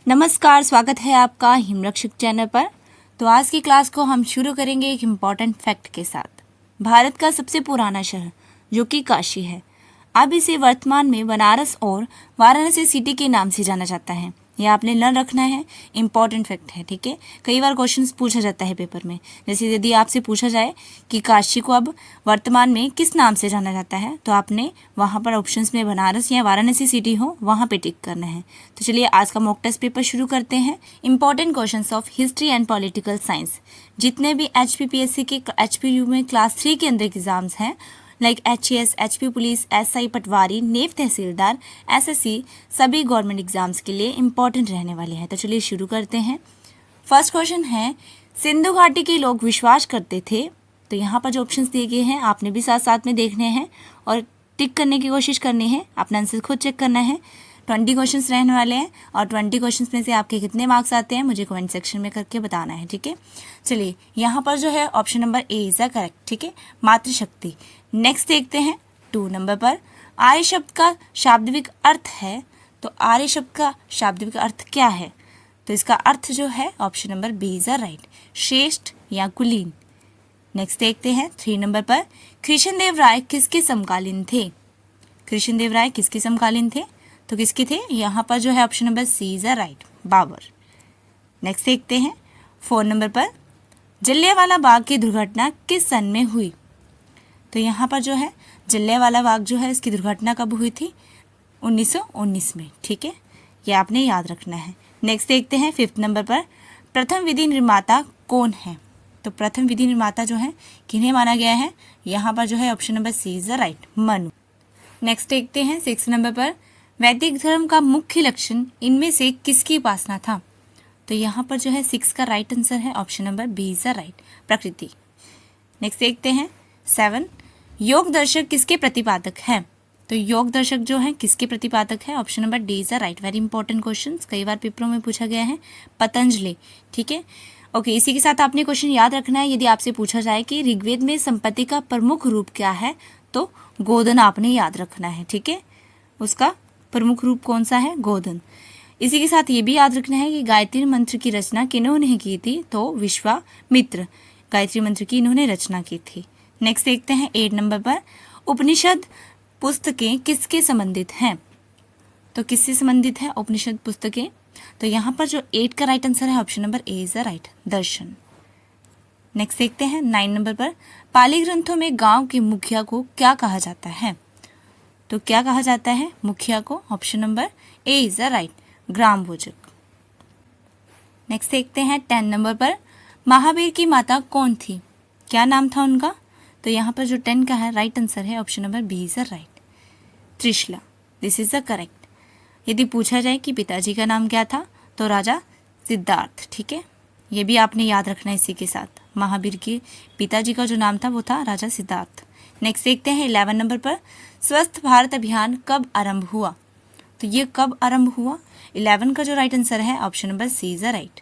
नमस्कार, स्वागत है आपका हिमरक्षक चैनल पर। तो आज की क्लास को हम शुरू करेंगे एक इम्पॉर्टेंट फैक्ट के साथ। भारत का सबसे पुराना शहर जो कि काशी है, अब इसे वर्तमान में बनारस और वाराणसी सिटी के नाम से जाना जाता है। यह आपने लर्न रखना है, इम्पॉर्टेंट फैक्ट है, ठीक है। कई बार क्वेश्चंस पूछा जाता है पेपर में, जैसे यदि आपसे पूछा जाए कि काशी को अब वर्तमान में किस नाम से जाना जाता है, तो आपने वहाँ पर ऑप्शंस में बनारस या वाराणसी सिटी हो वहाँ पे टिक करना है। तो चलिए आज का मॉक टेस्ट पेपर शुरू करते हैं। Important questions of history and political science, जितने भी HPPSC के HPU में क्लास 3 के अंदर एग्जाम्स हैं, like HAS, HP police, SI Patwari, naive tehsildar, SSC, सभी गवर्नमेंट एग्जाम्स के लिए इंपॉर्टेंट रहने वाले हैं। तो चलिए शुरू करते हैं। फर्स्ट क्वेश्चन है, सिंधु घाटी के लोग विश्वास करते थे। तो यहाँ पर जो ऑप्शंस दिए गए हैं आपने भी साथ साथ में देखने हैं और टिक करने की कोशिश करनी है, अपना आंसर खुद चेक करना है। 20 क्वेश्चंस रहने वाले हैं और 20 क्वेश्चंस में से आपके कितने मार्क्स आते हैं मुझे कमेंट सेक्शन में करके बताना है, ठीक है। चलिए यहाँ पर जो है option number A is the correct, ठीक है, मातृशक्ति। नेक्स्ट देखते हैं 2 नंबर पर, आर्य शब्द का शाब्दिक अर्थ है। तो आर्य शब्द का शाब्दिक अर्थ क्या है? तो इसका अर्थ जो है option number B is the right, श्रेष्ठ या कुलीन। नेक्स्ट देखते हैं 3 नंबर पर, कृष्णदेव राय किसके समकालीन थे? कृष्णदेव राय किसके समकालीन थे? तो किसके थे? यहाँ पर जो है option number C is the right, Babur. Next देखते हैं 4 नंबर पर, जलियांवाला बाग की दुर्घटना किस सन में हुई? तो यहाँ पर जो है जलियांवाला बाग जो है इसकी दुर्घटना कब हुई थी? 1919 में, ठीक है, ये आपने याद रखना है। नेक्स्ट देखते हैं 5th नंबर पर, प्रथम विधि निर्माता कौन है? तो प्रथम विधि निर्माता जो है किन्हें माना गया है? यहाँ पर जो है option number C is the right, Manu. Next देखते हैं 6 नंबर पर, वैदिक धर्म का मुख्य लक्षण इनमें से किसकी उपासना था? तो यहाँ पर जो है 6 का राइट आंसर है option number B is the right, प्रकृति। नेक्स्ट देखते हैं 7, योग दर्शक किसके प्रतिपादक हैं? तो योग दर्शक जो है किसके प्रतिपादक है? Option number D is the right, very important question, कई बार पेपरों में पूछा गया है, पतंजलि, ठीक है। ओके, इसी के साथ आपने क्वेश्चन याद रखना है। यदि आपसे पूछा जाए कि ऋग्वेद में संपत्ति का प्रमुख रूप क्या है, तो गोधन आपने याद रखना है, ठीक है, उसका प्रमुख रूप कौन सा है? गोधन। इसी के साथ ये भी याद रखना है कि गायत्री मंत्र की रचना किन्होंने की थी? तो विश्वामित्र गायत्री मंत्र की इन्होंने रचना की थी। नेक्स्ट देखते हैं 8 नंबर पर, उपनिषद पुस्तकें किसके संबंधित हैं? तो किससे संबंधित है उपनिषद पुस्तकें? तो यहाँ पर जो 8 का राइट आंसर है option number A is the right, Darshan. Next देखते हैं 9 नंबर पर, पाली ग्रंथों में गांव के मुखिया को क्या कहा जाता है? तो क्या कहा जाता है मुखिया को? Option number A is the right, ग्राम भोजक। नेक्स्ट देखते हैं 10 नंबर पर, महावीर की माता कौन थी? क्या नाम था उनका? तो यहाँ पर जो 10 का है राइट आंसर है option number B is the right, Trishala, this is the correct. यदि पूछा जाए कि पिताजी का नाम क्या था, तो राजा सिद्धार्थ, ठीक है, ये भी आपने याद रखना है। इसी के साथ महावीर के पिताजी का जो नाम था वो था राजा सिद्धार्थ। नेक्स्ट देखते हैं 11 नंबर पर, स्वस्थ भारत अभियान कब आरंभ हुआ? तो ये कब आरंभ हुआ? 11 का जो राइट आंसर है option number C is the right,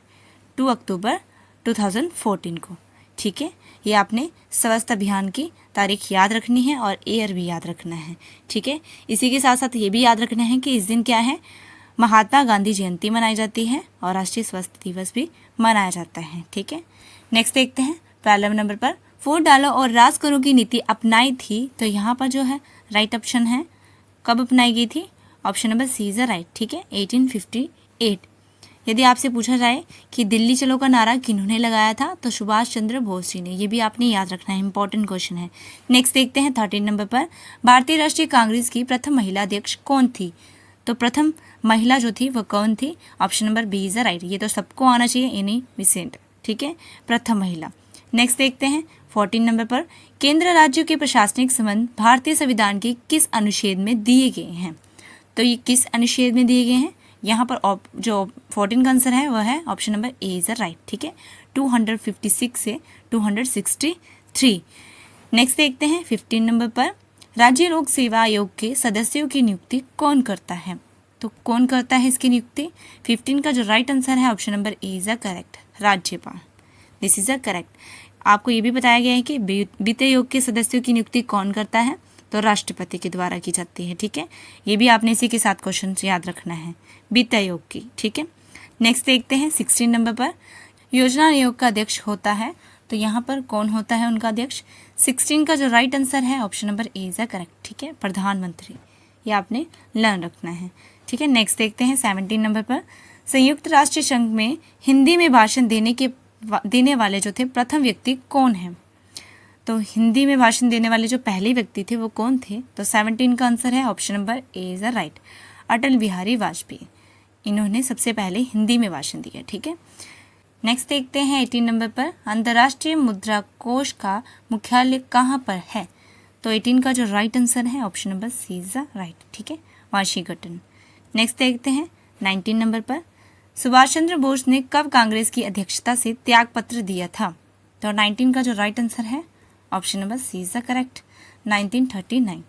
2 अक्टूबर 2014 को, ठीक है। ये आपने स्वस्थ अभियान की तारीख याद रखनी है और ईयर भी याद रखना है, ठीक है। इसी के साथ साथ ये भी याद रखना है कि इस दिन क्या है, महात्मा गांधी जयंती मनाई जाती है और राष्ट्रीय स्वास्थ्य दिवस भी मनाया जाता है, ठीक है। नेक्स्ट देखते हैं 12 नंबर पर, वोट डालो और राज करो की नीति अपनाई थी। तो यहाँ पर जो है राइट ऑप्शन है, कब अपनाई गई थी? Option number C is the right, ठीक है, 1858। यदि आपसे पूछा जाए कि दिल्ली चलो का नारा किन्होंने लगाया था, तो सुभाष चंद्र बोस जी ने, ये भी आपने याद रखना है, इंपॉर्टेंट क्वेश्चन है। नेक्स्ट देखते हैं 13 नंबर पर, भारतीय राष्ट्रीय कांग्रेस की प्रथम महिला अध्यक्ष कौन थी? तो प्रथम महिला जो थी वह कौन थी? Option number B is the right, ये तो सबको आना चाहिए, एनी बेसेंट, ठीक है, प्रथम महिला। नेक्स्ट देखते हैं 14 नंबर पर, केंद्र राज्यों के प्रशासनिक संबंध भारतीय संविधान के किस अनुच्छेद में दिए गए हैं? तो ये किस अनुच्छेद में दिए गए हैं? यहाँ पर जो 14 का आंसर है वह है option number A is the right, ठीक है, 256 से 263। नेक्स्ट देखते हैं 15 नंबर पर, राज्य लोक सेवा आयोग के सदस्यों की नियुक्ति कौन करता है? तो कौन करता है इसकी नियुक्ति? 15 का जो राइट आंसर है option number A is the correct, राज्यपाल, दिस इज द करेक्ट। आपको ये भी बताया गया है कि वित्त आयोग के सदस्यों की नियुक्ति कौन करता है? तो राष्ट्रपति के द्वारा की जाती है, ठीक है। ये भी आपने इसी के साथ क्वेश्चन याद रखना है, वित्त आयोग की, ठीक है। नेक्स्ट देखते हैं 16 नंबर पर योजना आयोग का अध्यक्ष होता है, तो यहाँ पर कौन होता है उनका अध्यक्ष? 16 का जो राइट आंसर है option number A is correct, ठीक है, प्रधानमंत्री। ये आपने लर्न रखना है, ठीक है। नेक्स्ट देखते हैं 17 नंबर पर संयुक्त राष्ट्र संघ में हिंदी में भाषण देने वाले जो थे प्रथम व्यक्ति कौन है? तो हिंदी में भाषण देने वाले जो पहले व्यक्ति थे वो कौन थे? तो 17 का आंसर है option number A is right, Atal Bihari Vajpayee. इन्होंने सबसे पहले हिंदी में भाषण दिया, ठीक है। नेक्स्ट देखते हैं 18 नंबर पर अंतर्राष्ट्रीय मुद्रा कोष का मुख्यालय कहाँ पर है? तो 18 का जो राइट आंसर है option number C is right, ठीक है, वाशिंगटन। नेक्स्ट देखते हैं 19 नंबर पर सुभाष चंद्र बोस ने कब कांग्रेस की अध्यक्षता से त्यागपत्र दिया था? तो 19 का जो राइट आंसर है option number C is correct, 1939।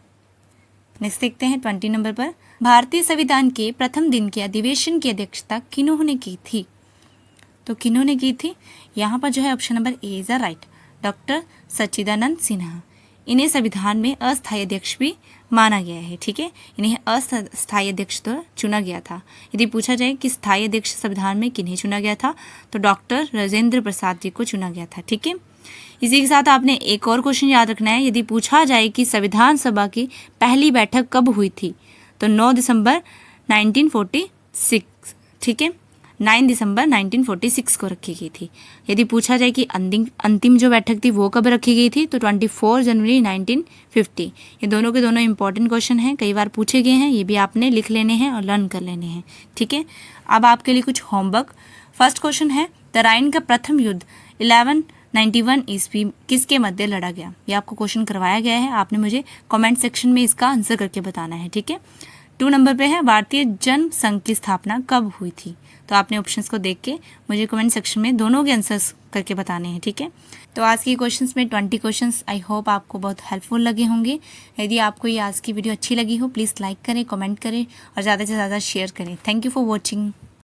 Next देखते हैं 20 नंबर पर भारतीय संविधान के प्रथम दिन के अधिवेशन की अध्यक्षता किन्होंने की थी? तो किन्होंने की थी? यहाँ पर जो है option number A is right, doctor Sachchidanand Sinha. इन्हें संविधान में अस्थायी अध्यक्ष भी माना गया है, ठीक है, इन्हें अस्थायी अध्यक्ष तो चुना गया था। यदि पूछा जाए कि स्थायी अध्यक्ष संविधान में किन्हें चुना गया था, तो डॉक्टर राजेंद्र प्रसाद जी को चुना गया था, ठीक है। इसी के साथ आपने एक और क्वेश्चन याद रखना है, यदि पूछा जाए कि संविधान सभा की पहली बैठक कब हुई थी, तो 9 दिसंबर 1946, ठीक है, 9 दिसंबर 1946 को रखी गई थी। यदि पूछा जाए कि अंतिम जो बैठक थी वो कब रखी गई थी, तो 24 जनवरी 1950। ये दोनों के दोनों इंपॉर्टेंट क्वेश्चन हैं, कई बार पूछे गए हैं, ये भी आपने लिख लेने हैं और लर्न कर लेने हैं, ठीक है। अब आपके लिए कुछ होमवर्क। फर्स्ट क्वेश्चन है तराइन का प्रथम युद्ध 1191 ईस्वी किसके मध्य लड़ा गया? ये आपको क्वेश्चन करवाया गया है, आपने मुझे कमेंट सेक्शन में इसका आंसर करके बताना है, ठीक है। 2 नंबर पे है भारतीय जन संघ की स्थापना कब हुई थी? तो आपने ऑप्शंस को देख के मुझे कमेंट सेक्शन में दोनों के आंसर्स करके बताने हैं, ठीक है। तो आज की क्वेश्चंस में 20 क्वेश्चंस आई होप आपको बहुत हेल्पफुल लगे होंगे। यदि आपको ये आज की वीडियो अच्छी लगी हो प्लीज़ लाइक करें, कमेंट करें और ज़्यादा से ज़्यादा शेयर करें। Thank you for watching.